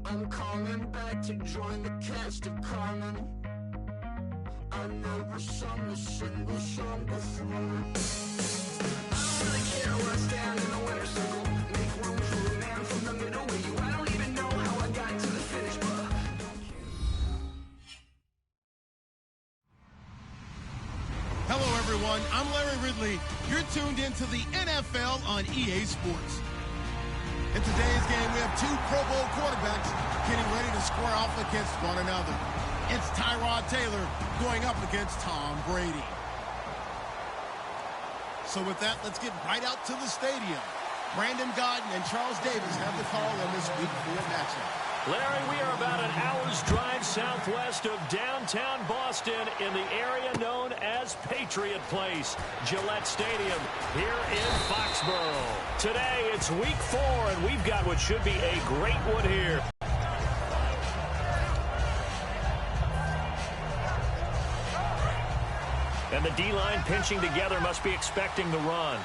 I'm coming back to join the cast of Carmen. I never sung a single song before. I don't really care where I stand in the winner's circle. Make room for a man from the middle with you. I don't even know how I got to the finish, but hello, everyone. I'm Larry Ridley. You're tuned into the NFL on EA Sports. In today's game, we have two Pro Bowl quarterbacks getting ready to square off against one another. It's Tyrod Taylor going up against Tom Brady. So with that, let's get right out to the stadium. Brandon Godden and Charles Davis have the call on this Week 4 matchup. Larry, we are about an hour's drive southwest of downtown Boston in the area known as Patriot Place, Gillette Stadium, here in Foxborough. Today, it's Week 4, and we've got what should be a great one here. And the D-line pinching together must be expecting the run.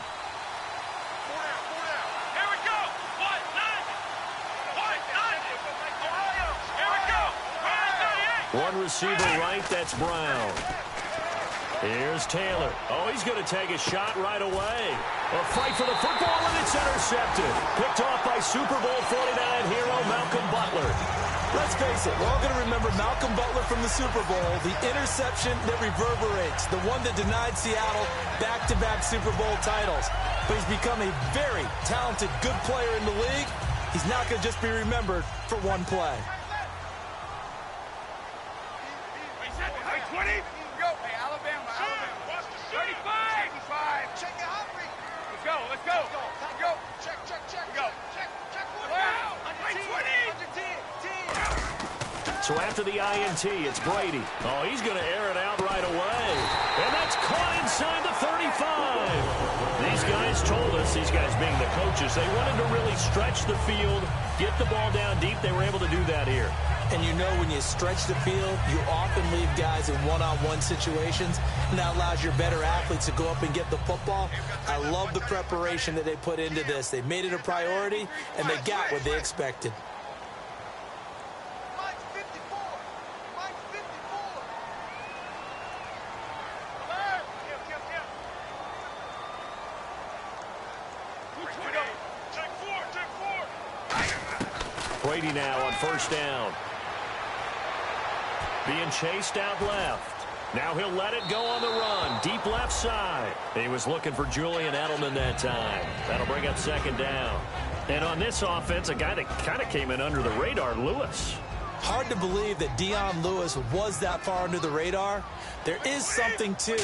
One receiver right, that's Brown. Here's Taylor. Oh, he's going to take a shot right away. A fight for the football, and it's intercepted. Picked off by Super Bowl 49 hero Malcolm Butler. Let's face it, we're all going to remember Malcolm Butler from the Super Bowl, the interception that reverberates, the one that denied Seattle back-to-back Super Bowl titles. But he's become a very talented, good player in the league. He's not going to just be remembered for one play. 20. Go. Hey, Alabama. 35. Check it out. Let's go. Go. Check. Go. Check. Wow. 20. So after the INT, it's Brady. Oh, he's going to air it out right away. And that's caught inside the 35. These guys told us, these guys being the coaches, they wanted to really stretch the field, get the ball down deep. They were able to do that here. And you know when you stretch the field, you often leave guys in one-on-one situations, and that allows your better athletes to go up and get the football. I love the preparation that they put into this. They made it a priority, and they got what they expected. Brady now on first down. Being chased out left. Now he'll let it go on the run. Deep left side. He was looking for Julian Edelman that time. That'll bring up second down. And on this offense, a guy that kind of came in under the radar, Lewis. Hard to believe that Dion Lewis was that far under the radar. There is something to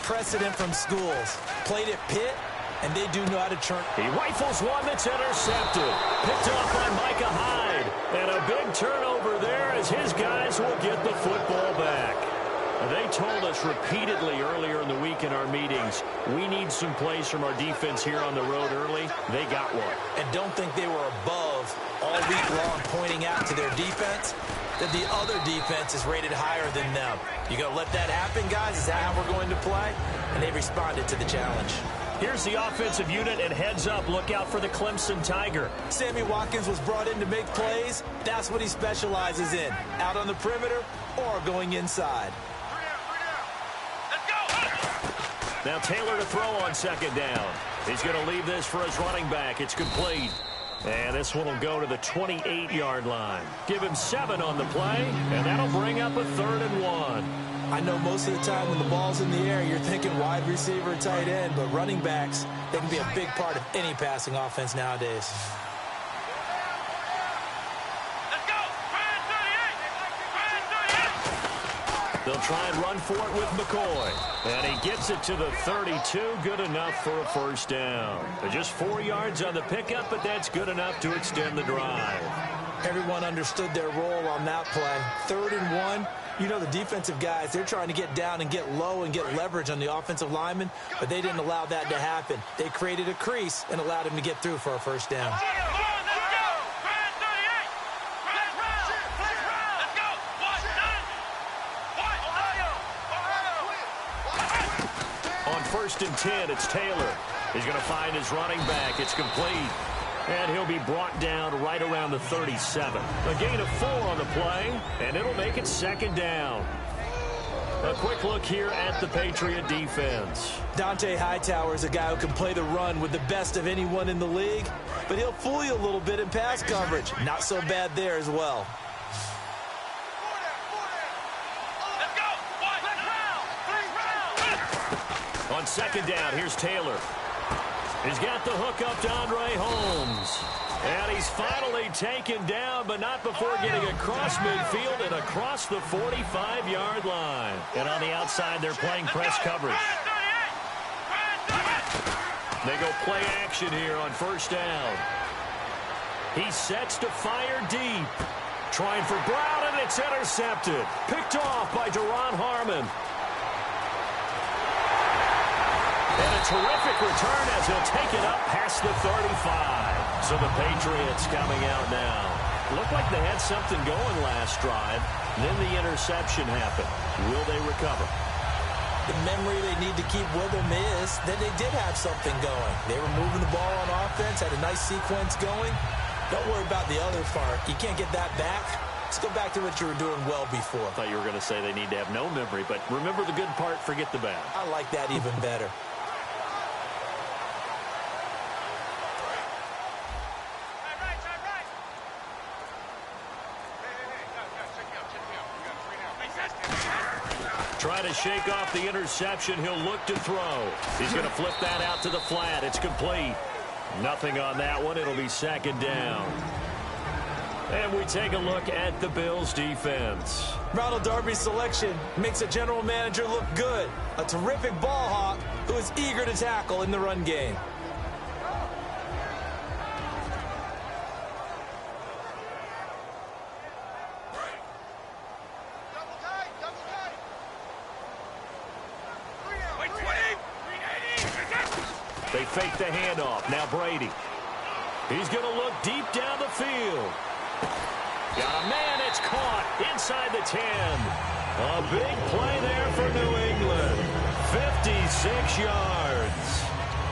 precedent from schools. Played at Pitt, and they do know how to turn. He rifles one that's intercepted. Picked off by Micah Hyde. And a big turnover there as his guys will get the football back. They told us repeatedly earlier in the week in our meetings, we need some plays from our defense here on the road early. They got one. And don't think they were above all week long pointing out to their defense that the other defense is rated higher than them. You going to let that happen, guys? Is that how we're going to play? And they responded to the challenge. Here's the offensive unit, and heads up, look out for the Clemson Tiger. Sammy Watkins was brought in to make plays. That's what he specializes in, out on the perimeter or going inside. Now Taylor to throw on second down. He's going to leave this for his running back. It's complete. And this one will go to the 28-yard line. Give him 7 on the play, and that'll bring up a 3rd and 1. I know most of the time when the ball's in the air, you're thinking wide receiver, tight end, but running backs, they can be a big part of any passing offense nowadays. Let's go. They'll try and run for it with McCoy. And he gets it to the 32. Good enough for a first down. Just 4 yards on the pickup, but that's good enough to extend the drive. Everyone understood their role on that play. 3rd and 1. You know the defensive guys, they're trying to get down and get low and get leverage on the offensive lineman, but they didn't allow that to happen. They created a crease and allowed him to get through for a first down. On 1st and 10, it's Taylor. He's going to find his running back. It's complete. And he'll be brought down right around the 37. A gain of 4 on the play, and it'll make it second down. A quick look here at the Patriot defense. Dante Hightower is a guy who can play the run with the best of anyone in the league, but he'll fool you a little bit in pass coverage. Not so bad there as well. On second down, here's Taylor. He's got the hook up to Andre Holmes. And he's finally taken down, but not before getting across midfield and across the 45-yard line. And on the outside, they're playing press coverage. They go play action here on first down. He sets to fire deep. Trying for Brown, and it's intercepted. Picked off by Deron Harmon. And a terrific return as he'll take it up past the 35. So the Patriots coming out now. Looked like they had something going last drive. Then the interception happened. Will they recover? The memory they need to keep with them is that they did have something going. They were moving the ball on offense, had a nice sequence going. Don't worry about the other part. You can't get that back. Let's go back to what you were doing well before. I thought you were going to say they need to have no memory, but remember the good part, forget the bad. I like that even better. Try to shake off the interception. He'll look to throw. He's going to flip that out to the flat. It's complete. Nothing on that one. It'll be second down. And we take a look at the Bills' defense. Ronald Darby's selection makes a general manager look good. A terrific ball hawk who is eager to tackle in the run game. They fake the handoff. Now Brady. He's going to look deep down the field. Got a man. It's caught inside the 10. A big play there for New England. 56 yards.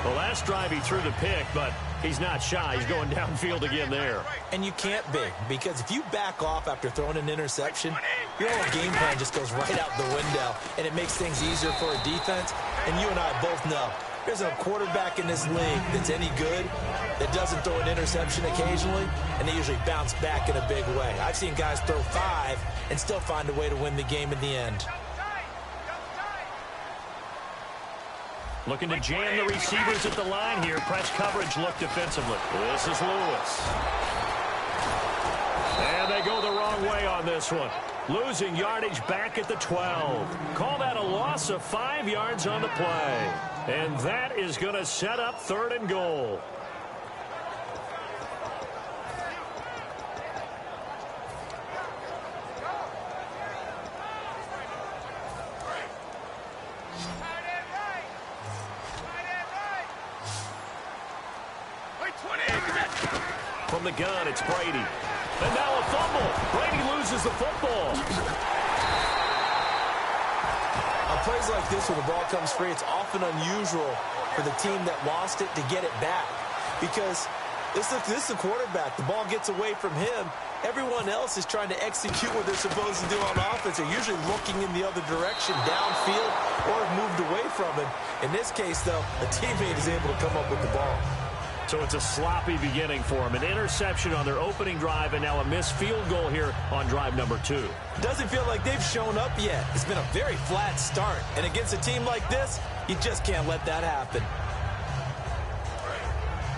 Well, last drive he threw the pick, but he's not shy. He's going downfield again there. And you can't be, because if you back off after throwing an interception, your whole game plan just goes right out the window, and it makes things easier for a defense. And you and I both know there's a quarterback in this league that's any good that doesn't throw an interception occasionally, and they usually bounce back in a big way. I've seen guys throw 5 and still find a way to win the game in the end. Looking to jam the receivers at the line here. Press coverage look defensively. This is Lewis. And they go the wrong way on this one. Losing yardage back at the 12. Call that a loss of 5 yards on the play. And that is going to set up 3rd and goal. From the gun, it's Brady. And now a fumble. Brady loses the football. On plays like this where the ball comes free, it's often unusual for the team that lost it to get it back. Because this is the quarterback. The ball gets away from him. Everyone else is trying to execute what they're supposed to do on offense. They're usually looking in the other direction, downfield, or have moved away from him. In this case, though, a teammate is able to come up with the ball. So it's a sloppy beginning for him. An interception on their opening drive, and now a missed field goal here on drive number 2. Doesn't feel like they've shown up yet. It's been a very flat start. And against a team like this, you just can't let that happen.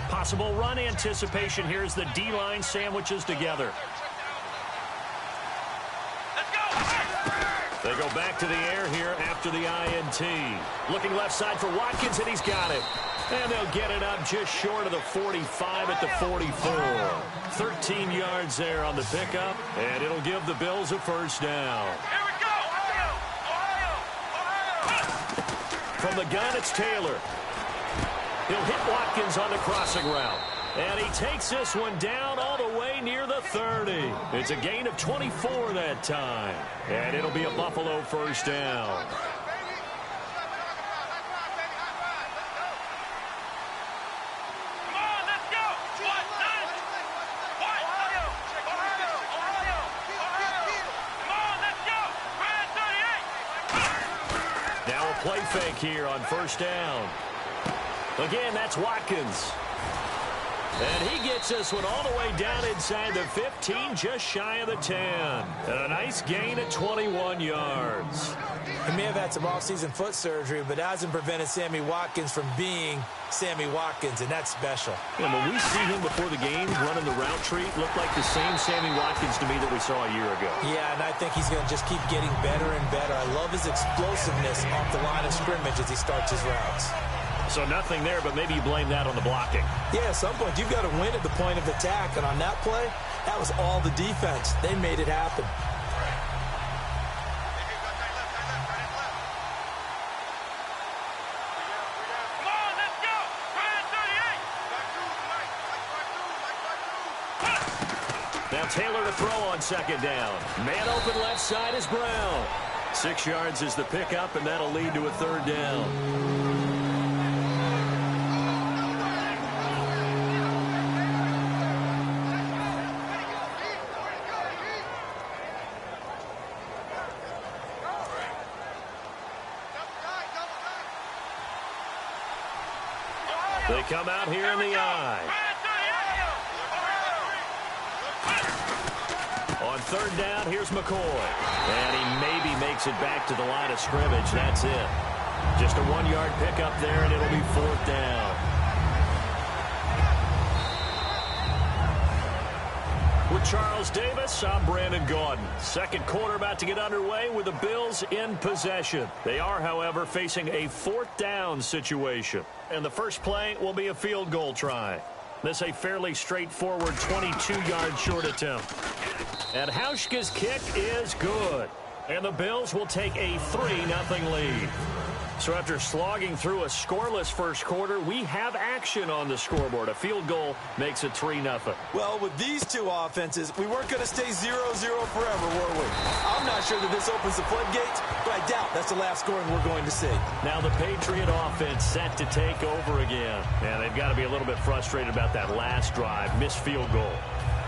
Possible run anticipation here as the D-line sandwiches together. They go back to the air here after the INT. Looking left side for Watkins, and he's got it. And they'll get it up just short of the 45 at the 44. 13 yards there on the pickup, and it'll give the Bills a first down. Here we go! Ohio! From the gun, it's Taylor. He'll hit Watkins on the crossing route. And he takes this one down all the way near the 30. It's a gain of 24 that time. And it'll be a Buffalo first down. Come on, let's go! play fake here on first down. Again, that's Watkins. And he gets this one all the way down inside the 15, just shy of the 10. And a nice gain at 21 yards. He may have had some offseason foot surgery, but that hasn't prevented Sammy Watkins from being Sammy Watkins, and that's special. And when we see him before the game running the route tree, it looked like the same Sammy Watkins to me that we saw a year ago. Yeah, and I think he's going to just keep getting better and better. I love his explosiveness off the line of scrimmage as he starts his routes. So nothing there, but maybe you blame that on the blocking. Yeah, at some point, you've got to win at the point of attack. And on that play, that was all the defense. They made it happen. Come on, let's go. Now Taylor to throw on second down. Man open left side is Brown. 6 yards is the pickup, and that'll lead to a third down. They come out here in the eye. On third down, here's McCoy. And he maybe makes it back to the line of scrimmage. That's it. Just a 1-yard pickup there, and it'll be fourth down. With Charles Davis, I'm Brandon Gaudin. Second quarter about to get underway with the Bills in possession. They are, however, facing a fourth down situation. And the first play will be a field goal try. This a fairly straightforward 22-yard short attempt. And Hauschka's kick is good. And the Bills will take a 3-0 lead. So after slogging through a scoreless first quarter, we have action on the scoreboard. A field goal makes it 3-0. Well, with these two offenses, we weren't going to stay 0-0 forever, were we? I'm not sure that this opens the floodgates, but I doubt that's the last scoring we're going to see. Now the Patriot offense set to take over again. And they've got to be a little bit frustrated about that last drive, missed field goal.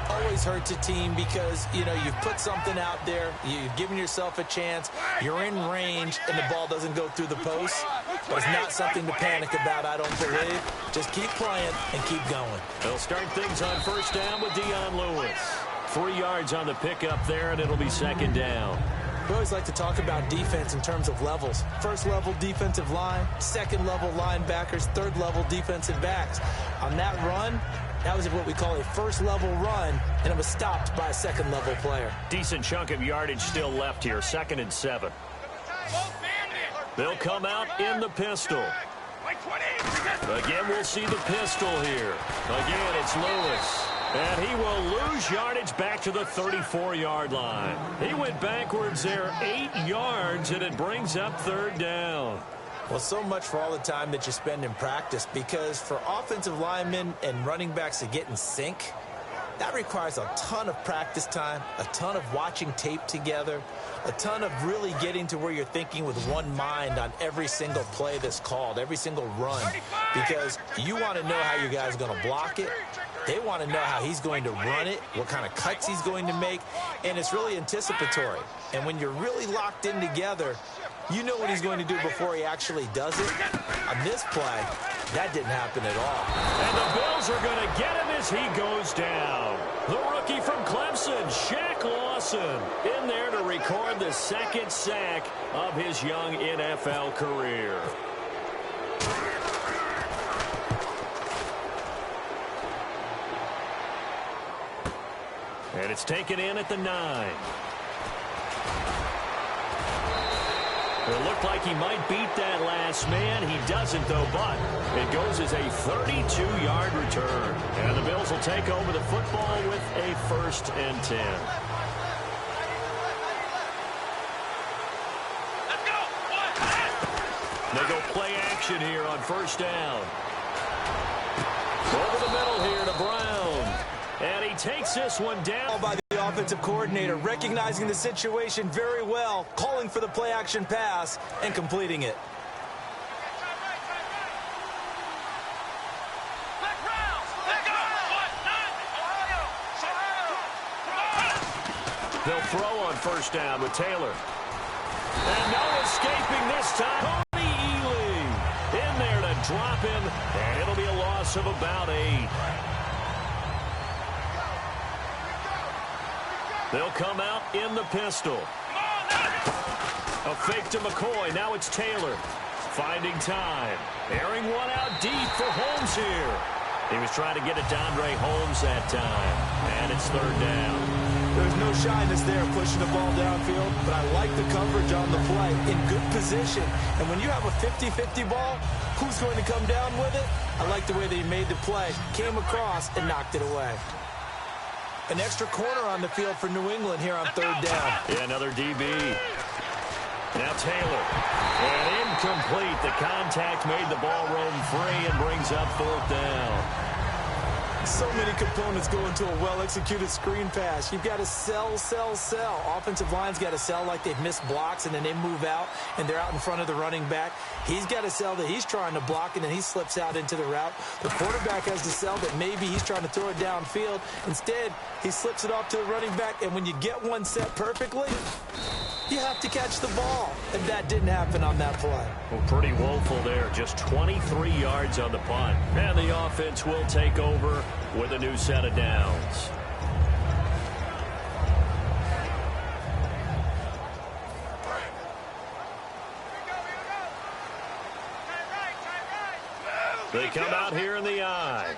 Always hurts a team because, you know, you've put something out there, you've given yourself a chance, you're in range, and the ball doesn't go through the post. But it's not something to panic about, I don't believe. Just keep playing and keep going. They'll start things on first down with Dion Lewis. 3 yards on the pickup there, and it'll be second down. We always like to talk about defense in terms of levels. First level defensive line, second level linebackers, third level defensive backs. On that run, that was what we call a first-level run, and it was stopped by a second-level player. Decent chunk of yardage still left here, 2nd and 7. They'll come out in the pistol. Again, we'll see the pistol here. Again, it's Lewis. And he will lose yardage back to the 34-yard line. He went backwards there 8 yards, and it brings up third down. Well, so much for all the time that you spend in practice, because for offensive linemen and running backs to get in sync, that requires a ton of practice time, a ton of watching tape together, a ton of really getting to where you're thinking with one mind on every single play that's called, every single run, because you want to know how your guy's going to block it. They want to know how he's going to run it, what kind of cuts he's going to make, and it's really anticipatory. And when you're really locked in together, you know what he's going to do before he actually does it. On this play, that didn't happen at all. And the Bills are going to get him as he goes down. The rookie from Clemson, Shaq Lawson, in there to record the second sack of his young NFL career. And it's taken in at the 9. It looked like he might beat that last man. He doesn't, though, but it goes as a 32-yard return. And the Bills will take over the football with a 1st and 10. They go play action here on first down. Over the middle here to Brown. And he takes this one down. By the offensive coordinator, recognizing the situation very well, calling for the play-action pass, and completing it. They'll throw on first down with Taylor. And no escaping this time. Cody drop him, and it'll be a loss of about 8. They'll come out in the pistol. A fake to McCoy. Now it's Taylor. Finding time. Airing one out deep for Holmes here. He was trying to get it to Andre Holmes that time. And it's 3rd down. There's no shyness there pushing the ball downfield, but I like the coverage on the play in good position. And when you have a 50-50 ball, who's going to come down with it? I like the way that he made the play, came across, and knocked it away. An extra corner on the field for New England here on 3rd down. Yeah, another DB. Now Taylor. And incomplete. The contact made the ball roam free and brings up 4th down. So many components go into a well-executed screen pass. You've got to sell. Offensive line's got to sell like they've missed blocks, and then they move out, and they're out in front of the running back. He's got to sell that he's trying to block, and then he slips out into the route. The quarterback has to sell that maybe he's trying to throw it downfield. Instead, he slips it off to the running back, and when you get one set perfectly, you have to catch the ball. And that didn't happen on that play. Well, pretty woeful there. Just 23 yards on the punt. And the offense will take over with a new set of downs. They come out here in the eye.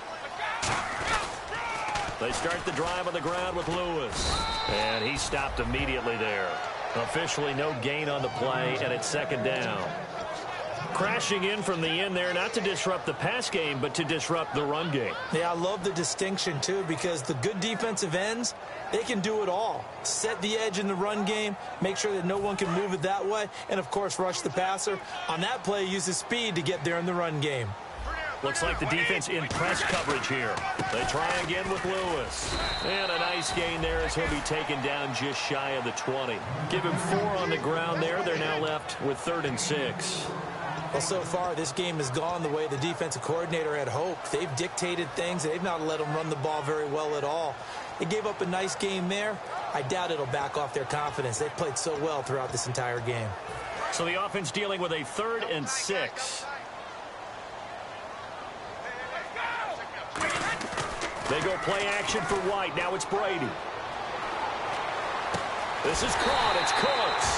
They start the drive on the ground with Lewis. And he stopped immediately there. Officially no gain on the play, and it's 2nd down. Crashing in from the end there, not to disrupt the pass game, but to disrupt the run game. Yeah, I love the distinction, too, because the good defensive ends, they can do it all. Set the edge in the run game, make sure that no one can move it that way, and, of course, rush the passer. On that play, use his speed to get there in the run game. Looks like the defense in press coverage here. They try again with Lewis. And a nice gain there as he'll be taken down just shy of the 20. Give him 4 on the ground there. They're now left with 3rd and 6. Well, so far, this game has gone the way the defensive coordinator had hoped. They've dictated things. They've not let them run the ball very well at all. They gave up a nice game there. I doubt it'll back off their confidence. They've played so well throughout this entire game. So the offense dealing with a 3rd and 6. They go play action for White. Now it's Brady. This is caught. It's Cooks.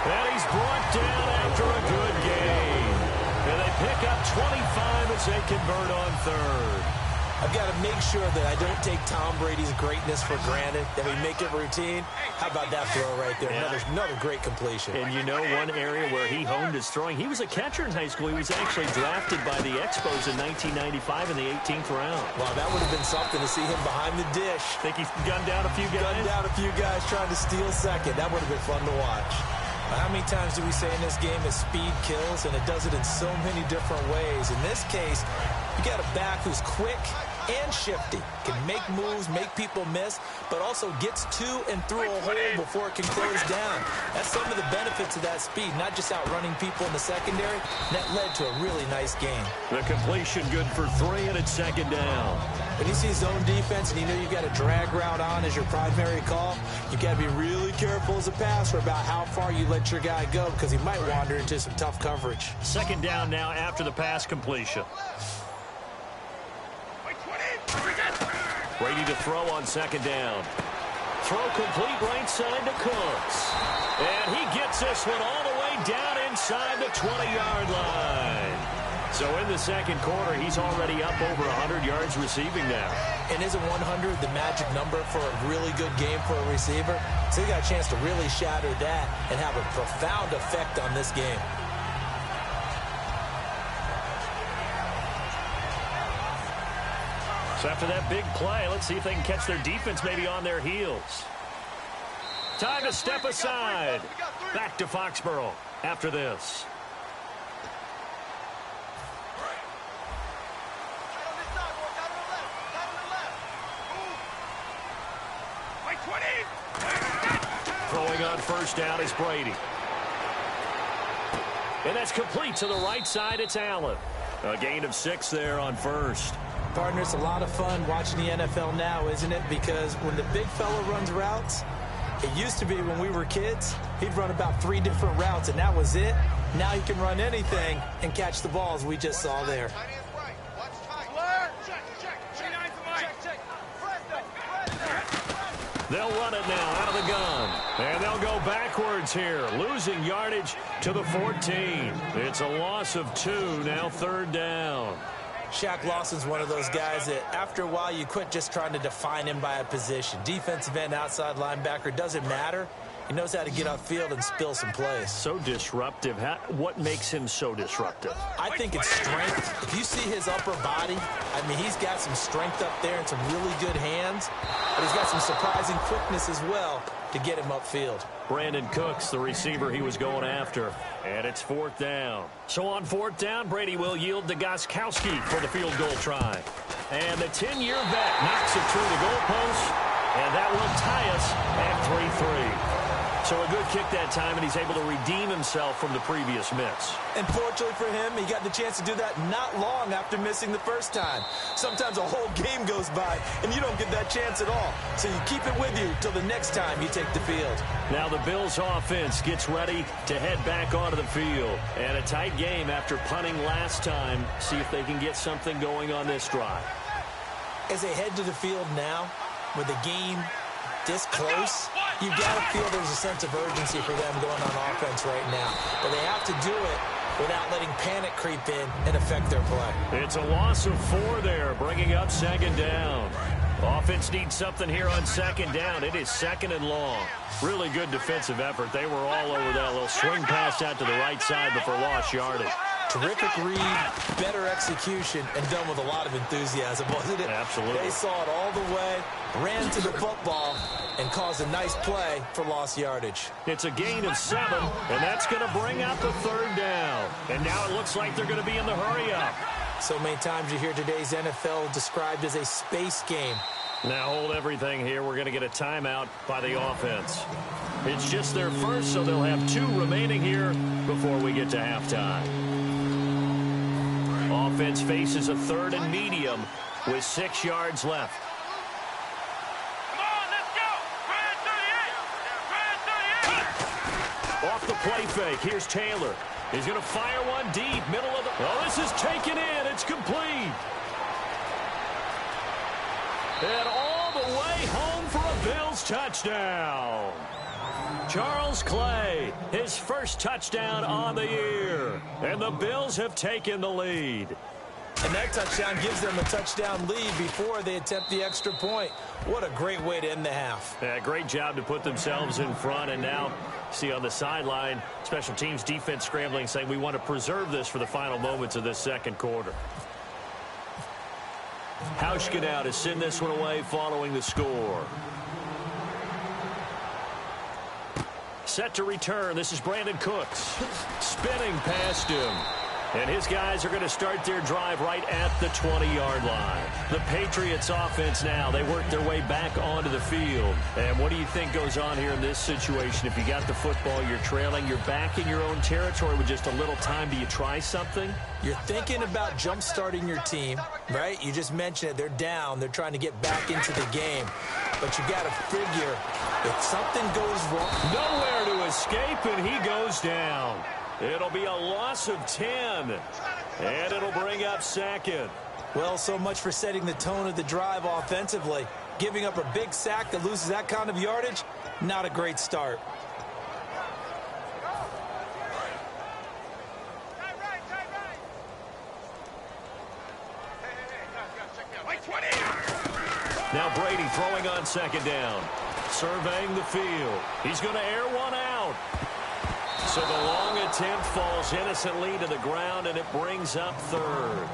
And he's brought down after a good game. And they pick up 25 as they convert on 3rd. I've got to make sure that I don't take Tom Brady's greatness for granted, that we make it routine. How about that throw right there? Yeah. Another great completion. And you know one area where he honed his throwing, he was a catcher in high school. He was actually drafted by the Expos in 1995 in the 18th round. Wow, that would have been something to see him behind the dish. Think he's gunned down a few guys? Gunned down a few guys trying to steal second. That would have been fun to watch. How many times do we say in this game that speed kills, and it does it in so many different ways? In this case, you got a back who's quick and shifty, can make moves, make people miss, but also gets to and through a hole before it can close down. That's some of the benefits of that speed, not just outrunning people in the secondary. That led to a really nice game. The completion good for 3, and it's 2nd down. When you see zone defense and you know you've got a drag route on as your primary call, you've got to be really careful as a passer about how far you let your guy go, because he might wander into some tough coverage. 2nd down now after the pass completion. Brady to throw on 2nd down. Throw complete right side to Cooks. And he gets this one all the way down inside the 20-yard line. So in the 2nd quarter, he's already up over 100 yards receiving now. And isn't 100 the magic number for a really good game for a receiver? So he got a chance to really shatter that and have a profound effect on this game. So after that big play, let's see if they can catch their defense maybe on their heels. Time to step aside. Back to Foxborough after this. Throwing on 1st down is Brady. And that's complete to the right side. It's Allen. A gain of 6 there on 1st. Partner, it's a lot of fun watching the NFL now, isn't it? Because when the big fella runs routes, it used to be when we were kids, he'd run about 3 different routes, and that was it. Now he can run anything and catch the balls we just saw there. They'll run it now out of the gun. And they'll go backwards here, losing yardage to the 14. It's a loss of 2, now 3rd down. Shaq Lawson's one of those guys that after a while you quit just trying to define him by a position. Defensive end, outside linebacker, doesn't matter. He knows how to get upfield and spill some plays. So disruptive. What makes him so disruptive? I think it's strength. If you see his upper body, I mean, he's got some strength up there and some really good hands. But he's got some surprising quickness as well to get him upfield. Brandon Cooks, the receiver he was going after. And it's 4th down. So on 4th down, Brady will yield to Gostkowski for the field goal try. And the 10-year vet knocks it through the goalpost. And that will tie us at 3-3. So a good kick that time, and he's able to redeem himself from the previous miss. And fortunately for him, he got the chance to do that not long after missing the first time. Sometimes a whole game goes by, and you don't get that chance at all. So you keep it with you till the next time you take the field. Now the Bills' offense gets ready to head back onto the field. And a tight game after punting last time. See if they can get something going on this drive. As they head to the field now, with the game this close, you got to feel there's a sense of urgency for them going on offense right now. But they have to do it without letting panic creep in and affect their play. It's a loss of 4 there, bringing up 2nd down. Offense needs something here on 2nd down. It is 2nd and long. Really good defensive effort. They were all over that little swing pass out to the right side before lost yardage. Terrific read, better execution, and done with a lot of enthusiasm, wasn't it? Absolutely. They saw it all the way, ran to the football, and caused a nice play for lost yardage. It's a gain of 7, and that's going to bring out the 3rd down. And now it looks like they're going to be in the hurry-up. So many times you hear today's NFL described as a space game. Now hold everything here. We're going to get a timeout by the offense. It's just their first, so they'll have 2 remaining here before we get to halftime. Offense faces a 3rd and medium with 6 yards left. Come on, let's go! Off the play fake, here's Taylor. He's going to fire one deep, middle of the... Oh, this is taken in. It's complete. And all the way home for a Bills touchdown. Charles Clay, his first touchdown on the year. And the Bills have taken the lead. And that touchdown gives them a touchdown lead before they attempt the extra point. What a great way to end the half. Yeah, great job to put themselves in front. And now, see on the sideline, special teams defense scrambling, saying we want to preserve this for the final moments of this 2nd quarter. Hauschka to send this one away following the score. Set to return. This is Brandon Cooks. Spinning past him. And his guys are going to start their drive right at the 20-yard line. The Patriots offense now, they work their way back onto the field. And what do you think goes on here in this situation? If you got the football, you're trailing, you're back in your own territory with just a little time. Do you try something? You're thinking about jump-starting your team, right? You just mentioned it. They're down. They're trying to get back into the game. But you got to figure if something goes wrong. Nowhere to escape, and he goes down. It'll be a loss of 10, and it'll bring up 2nd. Well, so much for setting the tone of the drive offensively. Giving up a big sack that loses that kind of yardage, not a great start. Now Brady throwing on 2nd down. Surveying the field. He's going to air one out. So the long attempt falls innocently to the ground, and it brings up 3rd.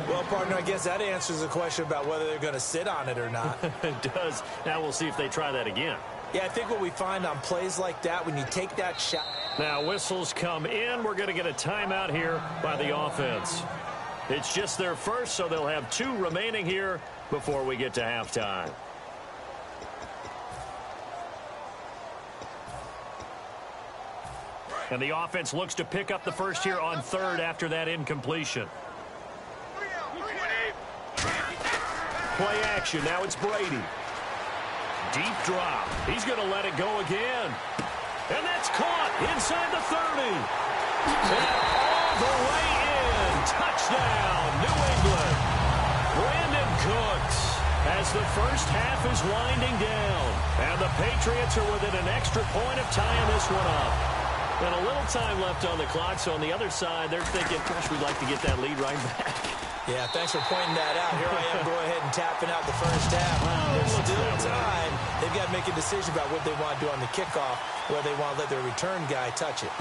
Well, partner, I guess that answers the question about whether they're going to sit on it or not. It does. Now we'll see if they try that again. Yeah, I think what we find on plays like that, when you take that shot. Now whistles come in. We're going to get a timeout here by the offense. It's just their first, so they'll have 2 remaining here before we get to halftime. And the offense looks to pick up the first here on 3rd after that incompletion. Play action. Now it's Brady. Deep drop. He's going to let it go again. And that's caught inside the 30. And all the way in. Touchdown, New England. Brandon Cooks as the first half is winding down. And the Patriots are within an extra point of tying this one up. And a little time left on the clock, so on the other side, they're thinking, gosh, we'd like to get that lead right back. Yeah, thanks for pointing that out. Here I am, go ahead and tapping out the first half. There's still time. They've got to make a decision about what they want to do on the kickoff, where they want to let their return guy touch it.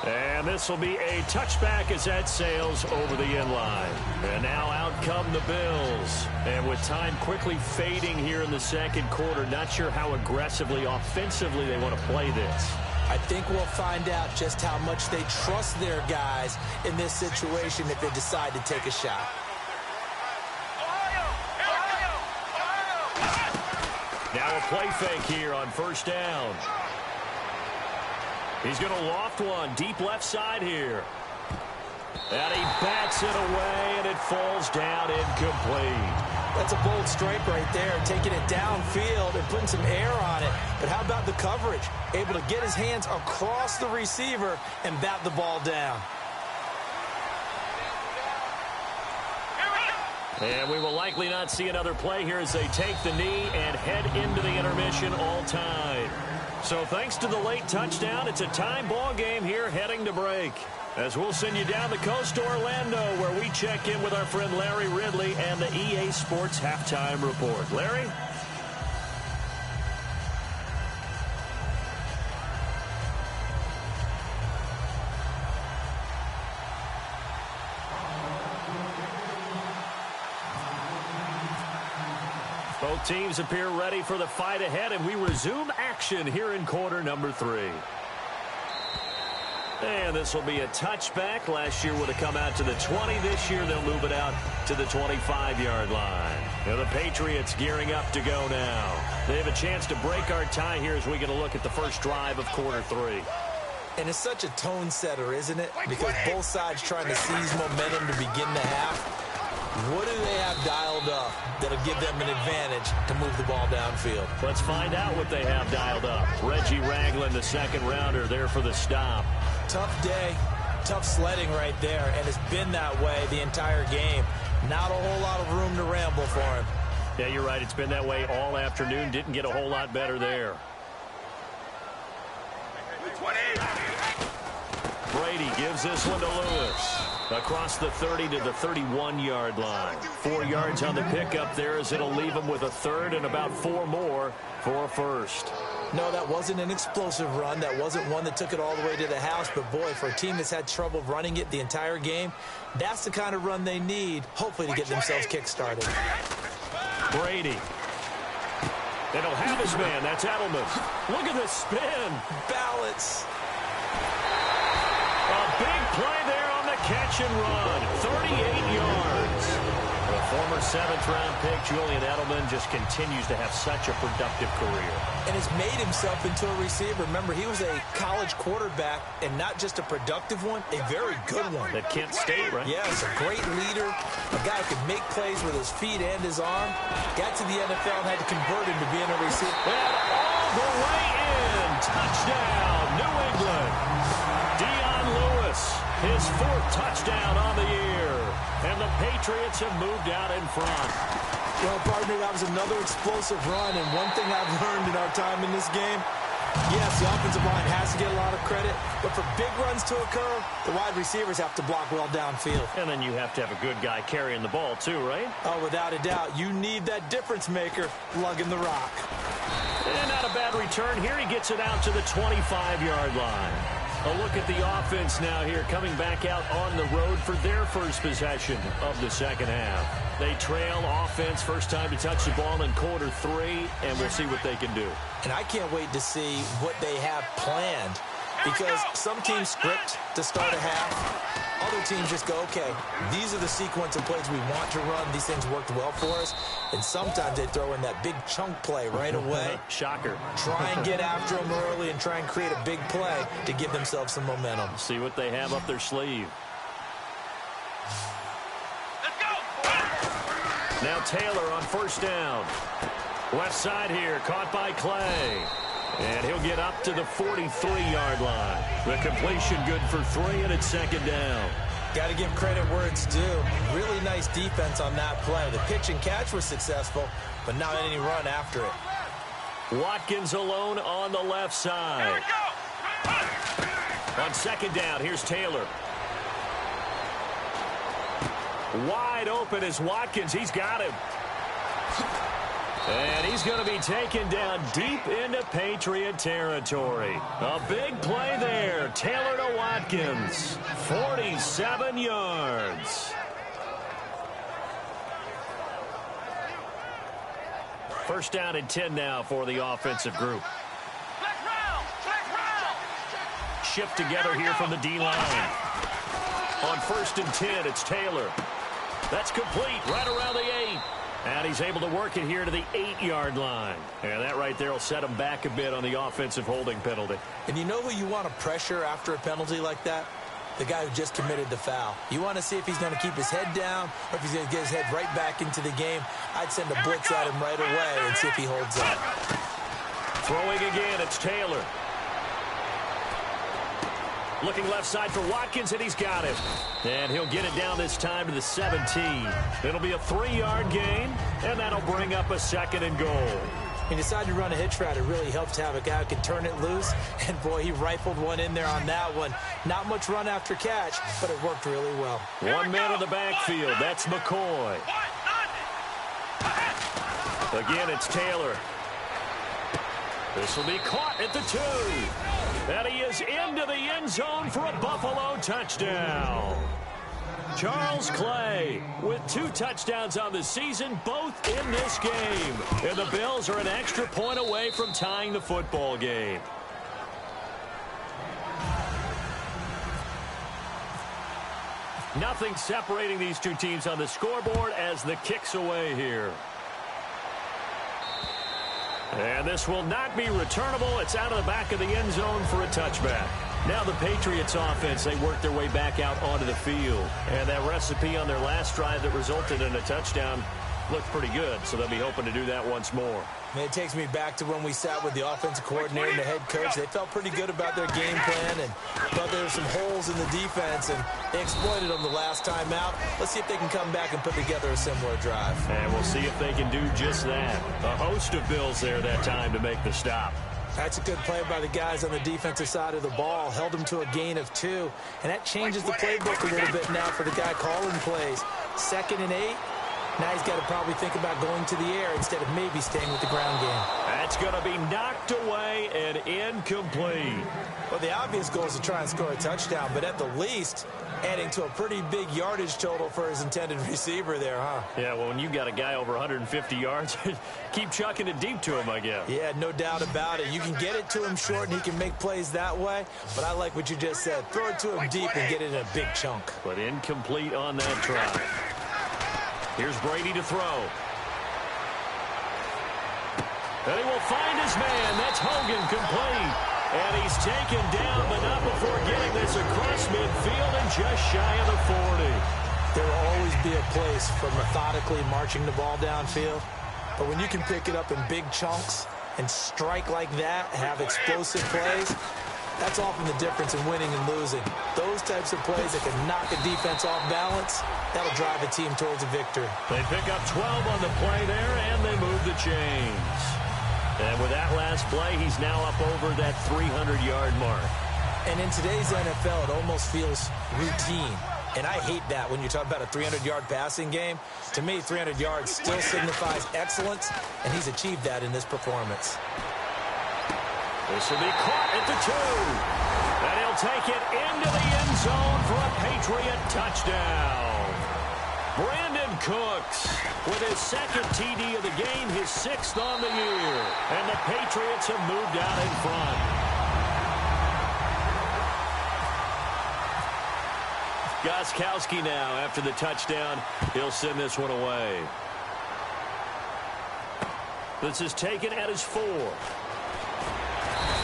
And this will be a touchback as that sails over the end line. And now out come the Bills. And with time quickly fading here in the second quarter, not sure how aggressively, offensively they want to play this. I think we'll find out just how much they trust their guys in this situation if they decide to take a shot. Now a play fake here on first down. He's going to loft one deep left side here. And he bats it away, and it falls down incomplete. That's a bold strike right there, taking it downfield and putting some air on it. But how about the coverage? Able to get his hands across the receiver and bat the ball down. And we will likely not see another play here as they take the knee and head into the intermission all time. So thanks to the late touchdown, it's a time ball game here heading to break. As we'll send you down the coast to Orlando, where we check in with our friend Larry Ridley and the EA Sports Halftime Report. Larry? Both teams appear ready for the fight ahead, and we resume action here in quarter number 3. And this will be a touchback. Last year would have come out to the 20. This year they'll move it out to the 25-yard line. Now the Patriots gearing up to go now. They have a chance to break our tie here as we get a look at the first drive of quarter 3. And it's such a tone setter, isn't it? Because both sides trying to seize momentum to begin the half. What do they have dialed up that'll give them an advantage to move the ball downfield? Let's find out what they have dialed up. Reggie Ragland, the second rounder, there for the stop. Tough day, tough sledding right there, and it's been that way the entire game. Not a whole lot of room to ramble for him. Yeah, you're right. It's been that way all afternoon. Didn't get a whole lot better there. Brady gives this one to Lewis. Across the 30 to the 31-yard line. 4 yards on the pickup there as it'll leave him with a third and about 4 more for a first. No, that wasn't an explosive run. That wasn't one that took it all the way to the house. But, boy, for a team that's had trouble running it the entire game, that's the kind of run they need, hopefully, to get themselves kick-started. Brady. They don't have his man. That's Edelman. Look at this spin. Balance. A big play there on the catch and run. 38 yards. The former 7th-round pick, Julian Edelman, just continues to have such a productive career. And has made himself into a receiver. Remember, he was a college quarterback, and not just a productive one, a very good one. At Kent State, right? Yes, a great leader, a guy who could make plays with his feet and his arm. Got to the NFL and had to convert him to being a receiver. And all the way in. Touchdown, New England. His 4th touchdown on the year. And the Patriots have moved out in front. Well, partner, that was another explosive run. And one thing I've learned in our time in this game, yes, the offensive line has to get a lot of credit. But for big runs to occur, the wide receivers have to block well downfield. And then you have to have a good guy carrying the ball too, right? Oh, without a doubt. You need that difference maker lugging the rock. And not a bad return here. He gets it out to the 25-yard line. A look at the offense now here, coming back out on the road for their first possession of the second half. They trail offense, first time to touch the ball in quarter 3, and we'll see what they can do. And I can't wait to see what they have planned, because some teams script to start a half. Other teams just go, okay, these are the sequence of plays we want to run. These things worked well for us. And sometimes they throw in that big chunk play right away. Shocker. Try and get after them early and try and create a big play to give themselves some momentum. See what they have up their sleeve. Let's go! Now Taylor on first down. Left side here, caught by Clay. And he'll get up to the 43-yard line. The completion good for 3, and it's second down. Got to give credit where it's due. Really nice defense on that play. The pitch and catch was successful, but not any run after it. Watkins alone on the left side. On second down, here's Taylor. Wide open is Watkins. He's got him. And he's going to be taken down deep into Patriot territory. A big play there. Taylor to Watkins. 47 yards. First down and 10 now for the offensive group. Shift together here from the D-line. On first and 10, it's Taylor. That's complete right around the 8. And he's able to work it here to the 8-yard line. And that right there will set him back a bit on the offensive holding penalty. And you know who you want to pressure after a penalty like that? The guy who just committed the foul. You want to see if he's going to keep his head down or if he's going to get his head right back into the game. I'd send a blitz at him right away and see if he holds up. Throwing again, it's Taylor. Looking left side for Watkins, and he's got it. And he'll get it down this time to the 17. It'll be a 3-yard gain, and that'll bring up a second and goal. He decided to run a hitch route. It really helped to have a guy who can turn it loose. And, boy, he rifled one in there on that one. Not much run after catch, but it worked really well. One man in the backfield. That's McCoy. Again, it's Taylor. This will be caught at the 2. And he is into the end zone for a Buffalo touchdown. Charles Clay with 2 touchdowns on the season, both in this game. And the Bills are an extra point away from tying the football game. Nothing separating these two teams on the scoreboard as the kick's away here. And this will not be returnable. It's out of the back of the end zone for a touchback. Now the Patriots offense, they work their way back out onto the field. And that recipe on their last drive that resulted in a touchdown looked pretty good, so they'll be hoping to do that once more. And it takes me back to when we sat with the offensive coordinator and the head coach. They felt pretty good about their game plan and thought there were some holes in the defense, and they exploited them the last time out. Let's see if they can come back and put together a similar drive. And we'll see if they can do just that. A host of Bills there that time to make the stop. That's a good play by the guys on the defensive side of the ball. Held them to a gain of 2. And that changes the playbook a little bit now for the guy calling plays. 2nd and 8. Now he's got to probably think about going to the air instead of maybe staying with the ground game. That's going to be knocked away and incomplete. Well, the obvious goal is to try and score a touchdown, but at the least, adding to a pretty big yardage total for his intended receiver there, huh? Yeah, well, when you've got a guy over 150 yards, keep chucking it deep to him, I guess. Yeah, no doubt about it. You can get it to him short, and he can make plays that way, but I like what you just said. Throw it to him deep and get it in a big chunk. But incomplete on that try. Here's Brady to throw. And he will find his man. That's Hogan, complete. And he's taken down, but not before getting this across midfield and just shy of the 40. There will always be a place for methodically marching the ball downfield. But when you can pick it up in big chunks and strike like that, have explosive plays, that's often the difference in winning and losing. Those types of plays that can knock a defense off balance, that'll drive a team towards a victory. They pick up 12 on the play there, and they move the chains. And with that last play, he's now up over that 300-yard mark. And in today's NFL, it almost feels routine. And I hate that when you talk about a 300-yard passing game. To me, 300 yards still signifies excellence, and he's achieved that in this performance. This will be caught at the 2. And he'll take it into the end zone for a Patriot touchdown. Brandon Cooks with his 2nd TD of the game, his 6th on the year. And the Patriots have moved out in front. Gostkowski now after the touchdown. He'll send this one away. This is taken at his 4.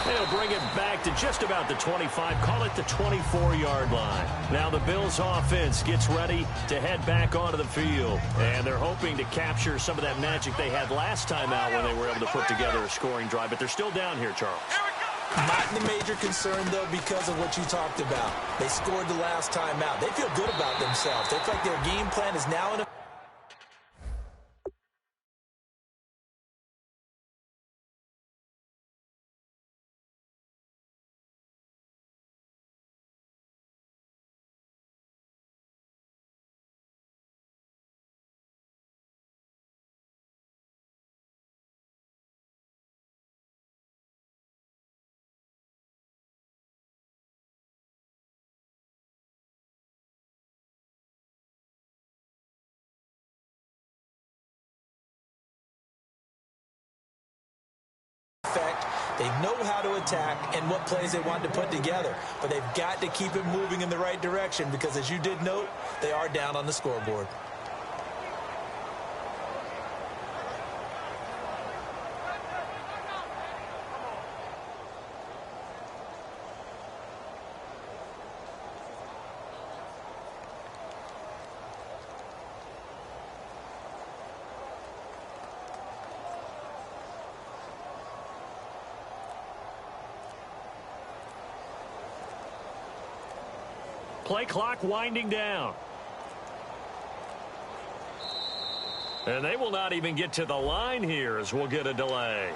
And he'll bring it back to just about the 25, call it the 24-yard line. Now the Bills offense gets ready to head back onto the field. And they're hoping to capture some of that magic they had last time out when they were able to put together a scoring drive. But they're still down here, Charles. Not the major concern, though, because of what you talked about. They scored the last time out. They feel good about themselves. They feel like their game plan is now in a... They know how to attack and what plays they want to put together. But they've got to keep it moving in the right direction because, as you did note, they are down on the scoreboard. Play clock winding down. And they will not even get to the line here as we'll get a delay.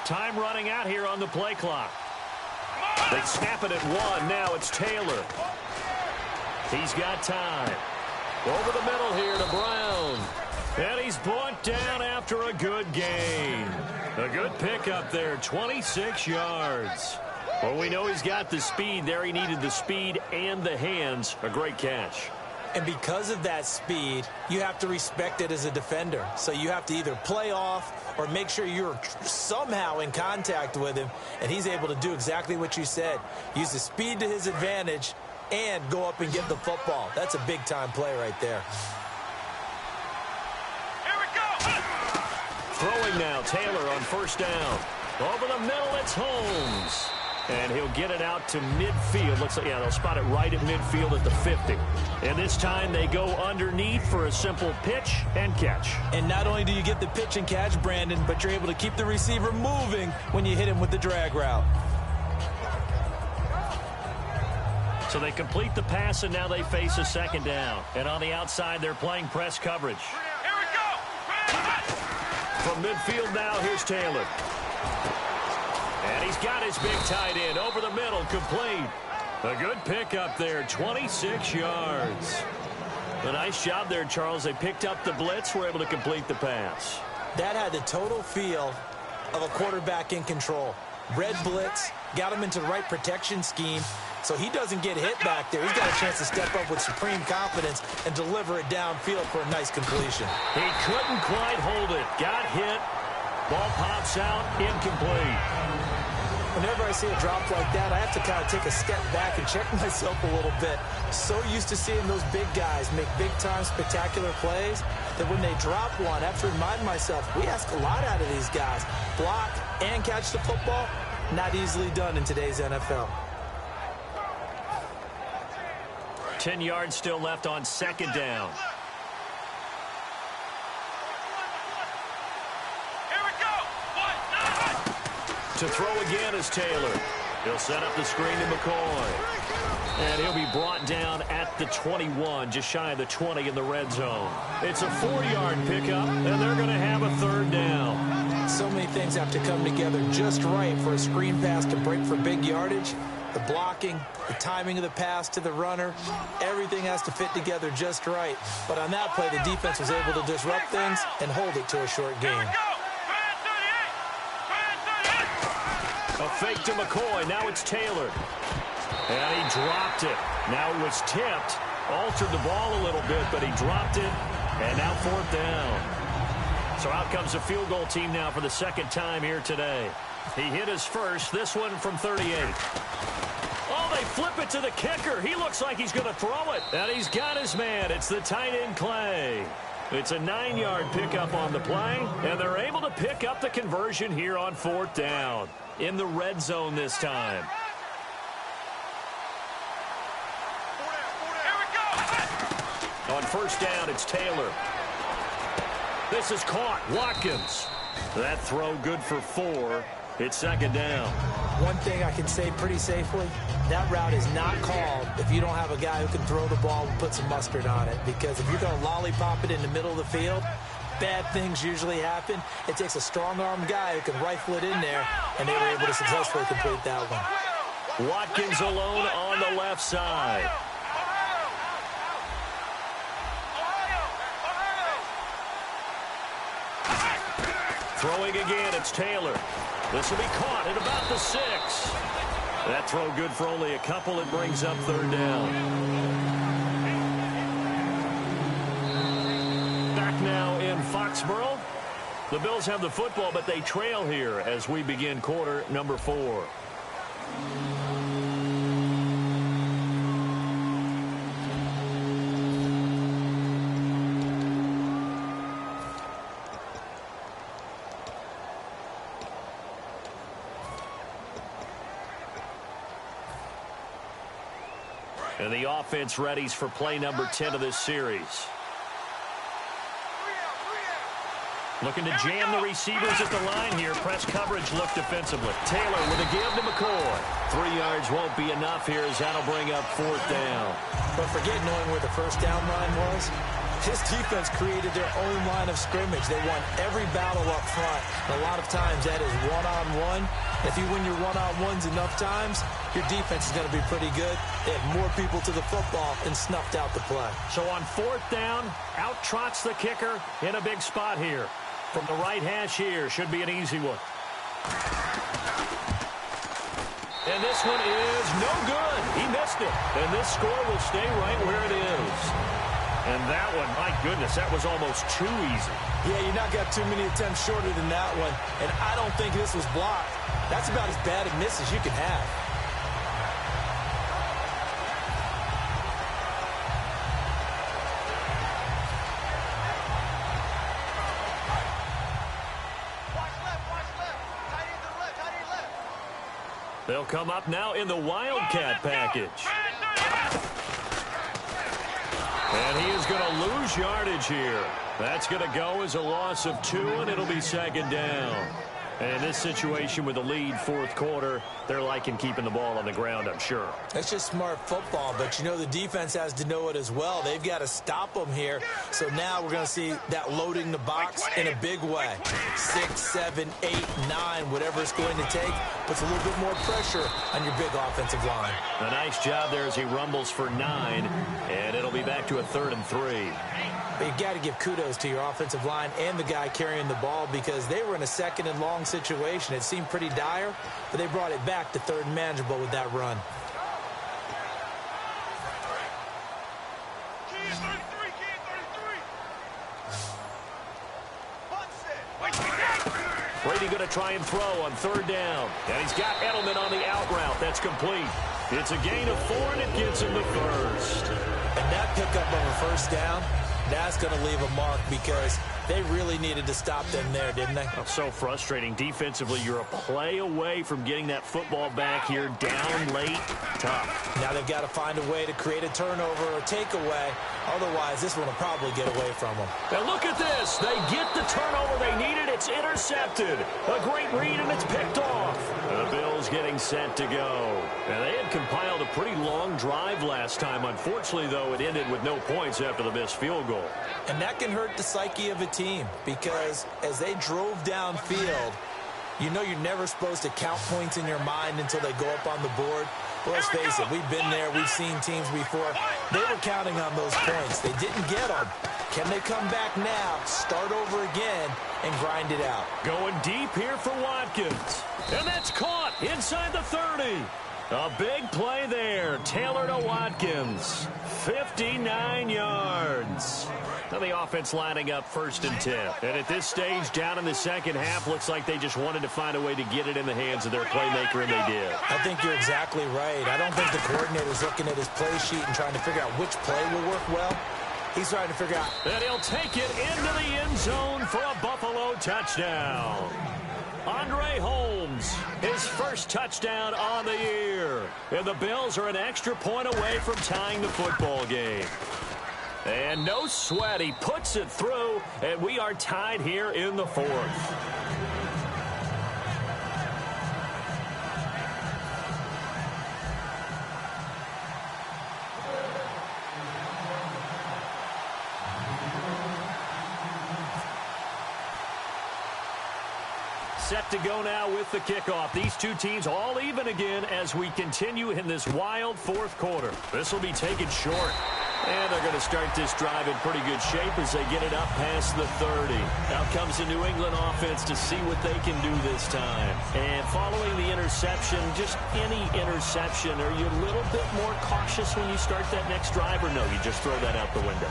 Time running out here on the play clock. They snap it at 1. Now it's Taylor. He's got time. Over the middle here to Brown. And he's brought down after a good gain. A good pickup there, 26 yards. Well, we know he's got the speed there. He needed the speed and the hands. A great catch. And because of that speed, you have to respect it as a defender. So you have to either play off or make sure you're somehow in contact with him. And he's able to do exactly what you said. Use the speed to his advantage and go up and get the football. That's a big-time play right there. Here we go. Throwing now, Taylor on first down. Over the middle, it's Holmes. And he'll get it out to midfield. Looks like, yeah, they'll spot it right at midfield at the 50. And this time they go underneath for a simple pitch and catch. And not only do you get the pitch and catch, Brandon, but you're able to keep the receiver moving when you hit him with the drag route. So they complete the pass, and now they face a second down. And on the outside, they're playing press coverage. Here we go. From midfield now, here's Taylor. And he's got his big tight end over the middle, complete. A good pickup there, 26 yards. A nice job there, Charles. They picked up the blitz, were able to complete the pass. That had the total feel of a quarterback in control. Red blitz, got him into the right protection scheme, so he doesn't get hit back there. He's got a chance to step up with supreme confidence and deliver it downfield for a nice completion. He couldn't quite hold it. Got hit. Ball pops out, incomplete. Whenever I see a drop like that, I have to kind of take a step back and check myself a little bit. So used to seeing those big guys make big-time spectacular plays that when they drop one, I have to remind myself, we ask a lot out of these guys. Block and catch the football, not easily done in today's NFL. 10 yards still left on second down. To throw again is Taylor. He'll set up the screen to McCoy. And he'll be brought down at the 21, just shy of the 20 in the red zone. It's a 4-yard pickup, and they're going to have a third down. So many things have to come together just right for a screen pass to break for big yardage. The blocking, the timing of the pass to the runner, everything has to fit together just right. But on that play, the defense was able to disrupt things and hold it to a short gain. A fake to McCoy. Now it's Taylor. And he dropped it. Now it was tipped. Altered the ball a little bit, but he dropped it. And now fourth down. So out comes the field goal team now for the second time here today. He hit his first. This one from 38. Oh, they flip it to the kicker. He looks like he's going to throw it. And he's got his man. It's the tight end, Clay. It's a 9-yard pickup on the play. And they're able to pick up the conversion here on fourth down. In the red zone this time. On first down, it's Taylor. This is caught. Watkins. That throw good for 4. It's second down. One thing I can say pretty safely, that route is not called if you don't have a guy who can throw the ball and put some mustard on it. Because if you're going to lollipop it in the middle of the field, bad things usually happen. It takes a strong-arm guy who can rifle it in there, and they were able to successfully complete that one. Watkins alone on the left side. Throwing again, it's Taylor. This will be caught at about the 6. That throw good for only a couple. It brings up third down. Back now in Foxborough. The Bills have the football, but they trail here as we begin quarter number 4. And the offense readies for play number 10 of this series. Looking to jam the receivers at the line here. Press coverage look defensively. Taylor with a give to McCoy. 3 yards won't be enough here as that'll bring up fourth down. But forget knowing where the first down line was. His defense created their own line of scrimmage. They won every battle up front. And a lot of times that is one-on-one. If you win your one-on-ones enough times, your defense is going to be pretty good. They had more people to the football and snuffed out the play. So on 4th down, out trots the kicker in a big spot here. From the right hash here, should be an easy one. And this one is no good. He missed it. And this score will stay right where it is. And that one, my goodness, that was almost too easy. Yeah, you not got too many attempts shorter than that one. And I don't think this was blocked. That's about as bad a miss as you can have. They'll come up now in the Wildcat package. And he is going to lose yardage here. That's going to go as a loss of 2, and it'll be 2nd down. And in this situation with the lead 4th quarter, they're liking keeping the ball on the ground, I'm sure. That's just smart football, but you know the defense has to know it as well. They've got to stop them here. So now we're going to see that loading the box in a big way. 6, 7, 8, 9, whatever it's going to take, puts a little bit more pressure on your big offensive line. A nice job there as he rumbles for 9, and it'll be back to a 3rd and 3. But you got to give kudos to your offensive line and the guy carrying the ball because they were in a 2nd and long situation. It seemed pretty dire, but they brought it back to 3rd and manageable with that run. Brady going to try and throw on 3rd down. And he's got Edelman on the out route. That's complete. It's a gain of 4, and it gets him the 1st. And that pickup of a 1st down, that's going to leave a mark because they really needed to stop them there, didn't they? Oh, so frustrating. Defensively, you're a play away from getting that football back here down late. Tough. Now they've got to find a way to create a turnover or takeaway. Otherwise, this one will probably get away from them. Now look at this. They get the turnover they needed. It's intercepted. A great read, and it's picked off. The Bills getting set to go. Now they had compiled a pretty long drive last time. Unfortunately, though, it ended with no points after the missed field goal. And that can hurt the psyche of a team because as they drove downfield, you know you're never supposed to count points in your mind until they go up on the board. But let's face it, we've been there. We've seen teams before. They were counting on those points. They didn't get them. Can they come back now, start over again, and grind it out? Going deep here for Watkins. And that's caught inside the 30. A big play there. Taylor to Watkins. 59 yards. Now the offense lining up 1st and 10. And at this stage, down in the 2nd half, looks like they just wanted to find a way to get it in the hands of their playmaker, and they did. I think you're exactly right. I don't think the coordinator's looking at his play sheet and trying to figure out which play will work well. He's trying to figure out. And he'll take it into the end zone for a Buffalo touchdown. Andre Holmes, his 1st touchdown on the year. And the Bills are an extra point away from tying the football game. And no sweat, he puts it through, and we are tied here in the 4th. Set to go now with the kickoff. These two teams all even again as we continue in this wild 4th quarter. This will be taken short. And they're going to start this drive in pretty good shape as they get it up past the 30. Now comes the New England offense to see what they can do this time. And following the interception, just any interception, are you a little bit more cautious when you start that next drive, or no, you just throw that out the window?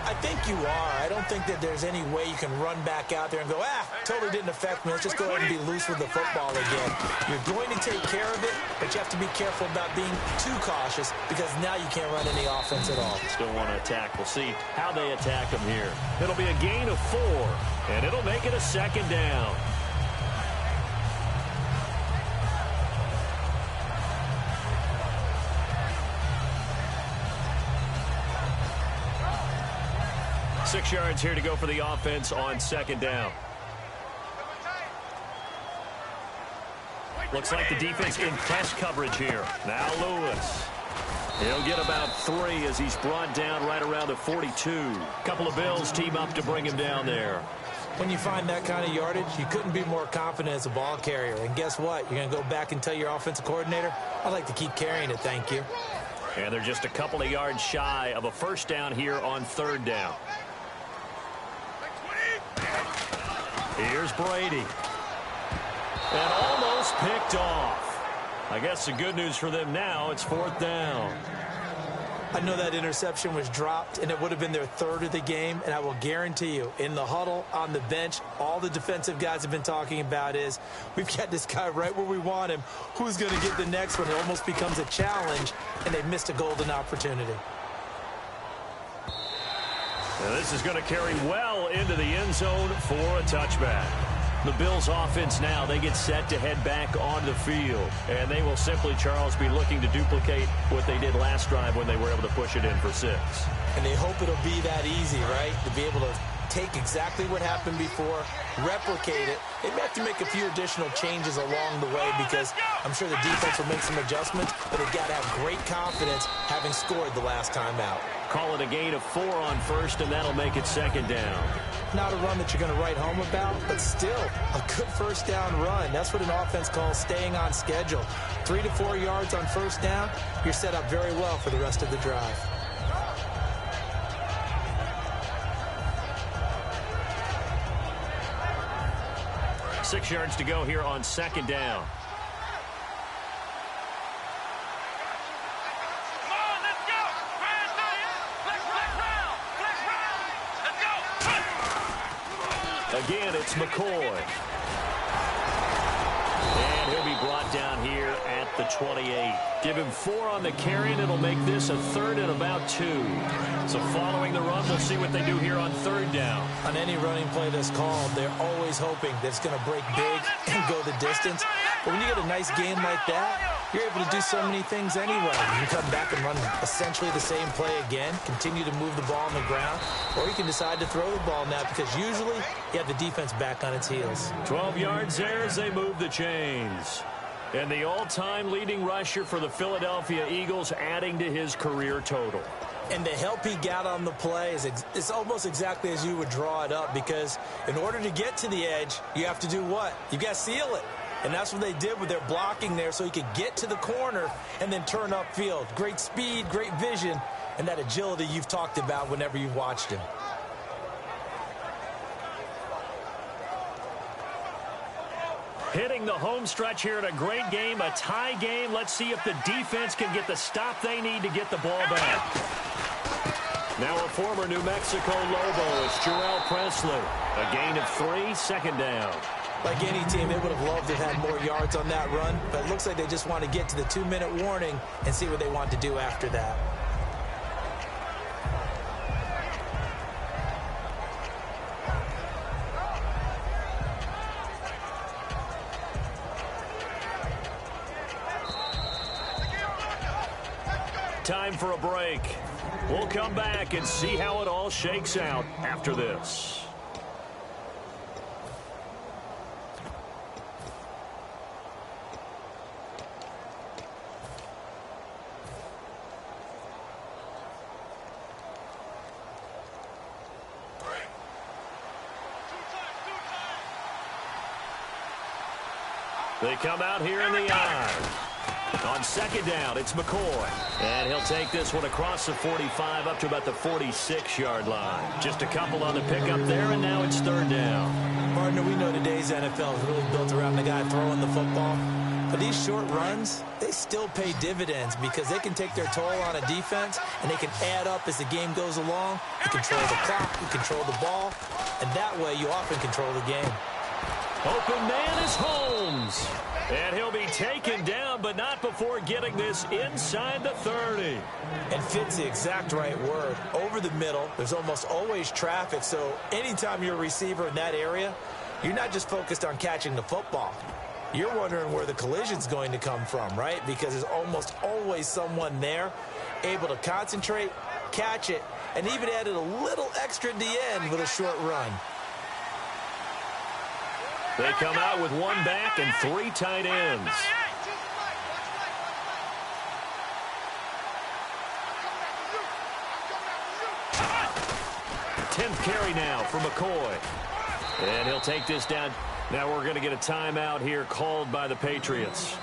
I think you are. I don't think that there's any way you can run back out there and go, totally didn't affect me. Let's just go ahead and be loose with the football again. You're going to take care of it, but you have to be careful about being too cautious because now you can't run any offense at all. Still want to attack. We'll see how they attack them here. It'll be a gain of 4, and it'll make it a 2nd down. Six yards here to go for the offense on 2nd down. Looks like the defense in press coverage here. Now Lewis. He'll get about 3 as he's brought down right around the 42. A couple of Bills team up to bring him down there. When you find that kind of yardage, you couldn't be more confident as a ball carrier. And guess what? You're going to go back and tell your offensive coordinator, I'd like to keep carrying it, thank you. And they're just a couple of yards shy of a first down here on 3rd down. Here's Brady. And almost picked off. I guess the good news for them now, it's 4th down. I know that interception was dropped, and it would have been their 3rd of the game, and I will guarantee you, in the huddle, on the bench, all the defensive guys have been talking about is, we've got this guy right where we want him. Who's going to get the next one? It almost becomes a challenge, and they missed a golden opportunity. Now this is going to carry well into the end zone for a touchback. The Bills offense now, they get set to head back on the field. And they will simply, Charles, be looking to duplicate what they did last drive when they were able to push it in for 6. And they hope it'll be that easy, right? To be able to take exactly what happened before, replicate it. They may have to make a few additional changes along the way because I'm sure the defense will make some adjustments, but they've got to have great confidence having scored the last time out. Call it a gain of 4 on 1st, and that'll make it 2nd down. Not a run that you're going to write home about, but still a good first down run. That's what an offense calls staying on schedule. 3 to 4 yards on first down, you're set up very well for the rest of the drive. Six yards to go here on 2nd down. Again, it's McCoy. And he'll be brought down here at the 28. Give him 4 on the carry, and it'll make this a 3rd and about 2. So following the run, we'll see what they do here on 3rd down. On any running play that's called, they're always hoping that it's going to break big and go the distance. But when you get a nice gain like that, you're able to do so many things anyway. You can come back and run essentially the same play again, continue to move the ball on the ground, or you can decide to throw the ball now because usually you have the defense back on its heels. 12 yards there as they move the chains. And the all-time leading rusher for the Philadelphia Eagles adding to his career total. And the help he got on the play is almost exactly as you would draw it up because in order to get to the edge, you have to do what? You got to seal it. And that's what they did with their blocking there so he could get to the corner and then turn upfield. Great speed, great vision, and that agility you've talked about whenever you've watched him. Hitting the home stretch here in a great game, a tie game. Let's see if the defense can get the stop they need to get the ball back. Now a former New Mexico Lobo, it's Jarrell Presley. A gain of 3, 2nd down. Like any team, they would have loved to have had more yards on that run, but it looks like they just want to get to the 2-minute warning and see what they want to do after that. Time for a break. We'll come back and see how it all shakes out after this. They come out here in the eye. On 2nd down, it's McCoy. And he'll take this one across the 45 up to about the 46-yard line. Just a couple on the pickup there, and now it's 3rd down. Partner, we know today's NFL is really built around the guy throwing the football. But these short runs, they still pay dividends because they can take their toll on a defense, and they can add up as the game goes along. You control the clock, you control the ball, and that way you often control the game. Open man is Holmes. And he'll be taken down, but not before getting this inside the 30. And fits the exact right word. Over the middle, there's almost always traffic, so anytime you're a receiver in that area, you're not just focused on catching the football. You're wondering where the collision's going to come from, right? Because there's almost always someone there able to concentrate, catch it, and even added a little extra at the end with a short run. They come out with 1 back and 3 tight ends. 10th carry now for McCoy. And he'll take this down. Now we're going to get a timeout here called by the Patriots.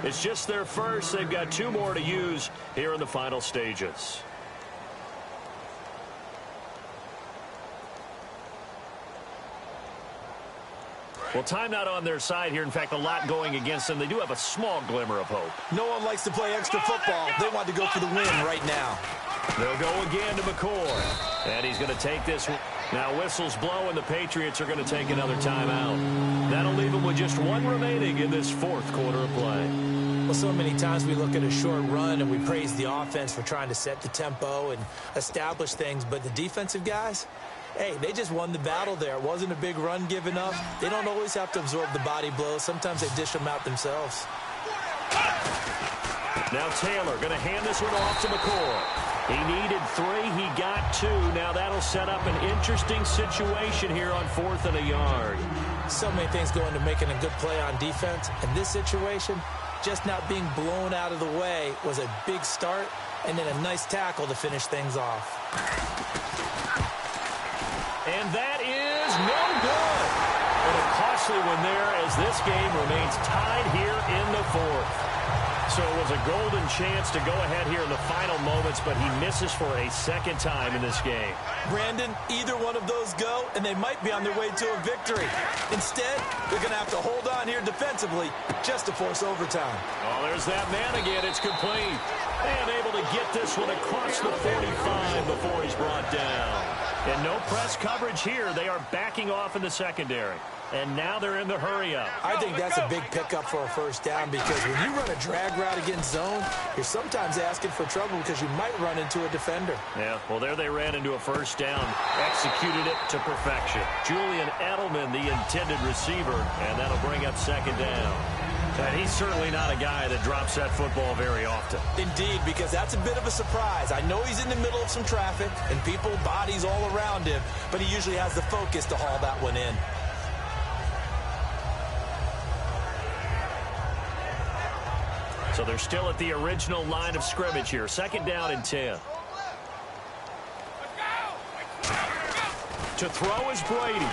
It's just their first. They've got 2 more to use here in the final stages. Well, timeout on their side here. In fact, a lot going against them. They do have a small glimmer of hope. No one likes to play extra football. They want to go for the win right now. They'll go again to McCoy. And he's going to take this one. Now whistles blow, and the Patriots are going to take another timeout. That'll leave them with just 1 remaining in this 4th quarter of play. Well, so many times we look at a short run and we praise the offense for trying to set the tempo and establish things. But the defensive guys, hey, they just won the battle there. It wasn't a big run given up. They don't always have to absorb the body blows. Sometimes they dish them out themselves. Now Taylor going to hand this one off to McCoy. He needed 3. He got 2. Now that'll set up an interesting situation here on 4th and a yard. So many things go into making a good play on defense. In this situation, just not being blown out of the way was a big start, and then a nice tackle to finish things off. And that is no good. And a costly one there as this game remains tied here in the 4th. So it was a golden chance to go ahead here in the final moments, but he misses for a 2nd time in this game. Brandon, either one of those go, and they might be on their way to a victory. Instead, they're going to have to hold on here defensively just to force overtime. Oh, there's that man again. It's complete. And able to get this one across the 45 before he's brought down. And no press coverage here. They are backing off in the secondary. And now they're in the hurry-up. I think that's a big pickup for a 1st down because when you run a drag route against zone, you're sometimes asking for trouble because you might run into a defender. Yeah, well, there they ran into a 1st down. Executed it to perfection. Julian Edelman, the intended receiver, and that'll bring up 2nd down. And he's certainly not a guy that drops that football very often. Indeed, because that's a bit of a surprise. I know he's in the middle of some traffic and people, bodies all around him, but he usually has the focus to haul that one in. So they're still at the original line of scrimmage here. 2nd down and 10. To throw is Brady.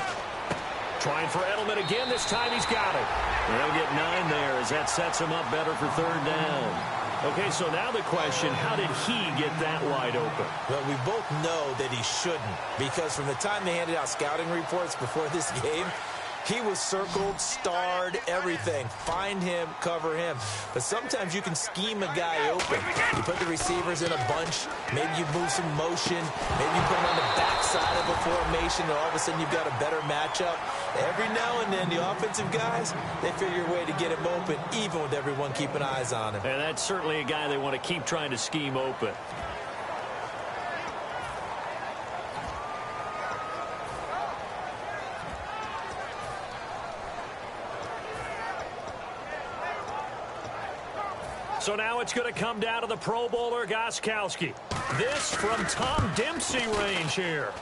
Trying for Edelman again. This time he's got it. And they'll get 9 there as that sets him up better for 3rd down. Okay, so now the question, how did he get that wide open? Well, we both know that he shouldn't because from the time they handed out scouting reports before this game, he was circled, starred, everything. Find him, cover him. But sometimes you can scheme a guy open. You put the receivers in a bunch. Maybe you move some motion. Maybe you put them on the backside of a formation, and all of a sudden you've got a better matchup. Every now and then, the offensive guys, they figure a way to get him open, even with everyone keeping eyes on him. And that's certainly a guy they want to keep trying to scheme open. So now it's going to come down to the Pro Bowler, Gostkowski. This from Tom Dempsey range here.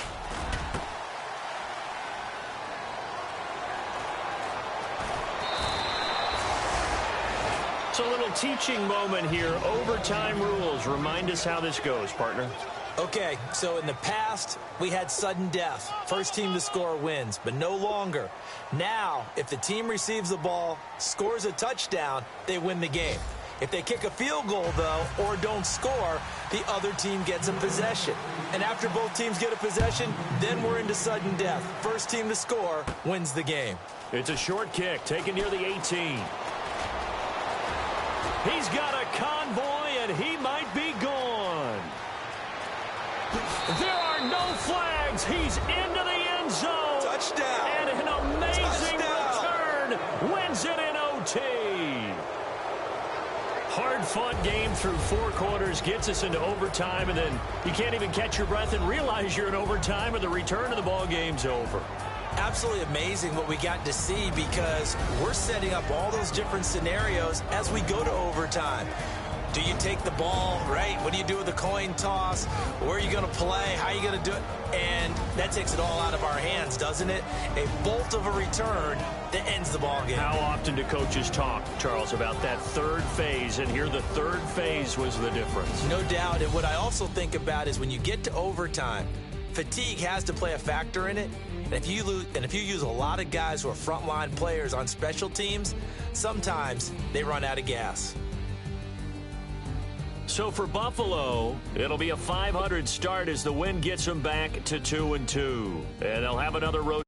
It's a little teaching moment here. Overtime rules. Remind us how this goes, partner. Okay, so in the past, we had sudden death. First team to score wins, but no longer. Now, if the team receives the ball, scores a touchdown, they win the game. If they kick a field goal, though, or don't score, the other team gets a possession. And after both teams get a possession, then we're into sudden death. First team to score wins the game. It's a short kick taken near the 18. He's got a convoy, and he might be gone. There are no flags. He's into the end zone. Touchdown. And an amazing return wins it in OT. Hard-fought game through 4 quarters, gets us into overtime, and then you can't even catch your breath and realize you're in overtime, and the return of the ball game's over. Absolutely amazing what we got to see because we're setting up all those different scenarios as we go to overtime. Do you take the ball, right? What do you do with the coin toss? Where are you going to play? How are you going to do it? And that takes it all out of our hands, doesn't it? A bolt of a return that ends the ball game. How often do coaches talk, Charles, about that 3rd phase? And here the 3rd phase was the difference. No doubt. And what I also think about is when you get to overtime, fatigue has to play a factor in it. And if you use a lot of guys who are frontline players on special teams, sometimes they run out of gas. So for Buffalo, it'll be a .500 start as the win gets them back to 2-2. And they'll have another road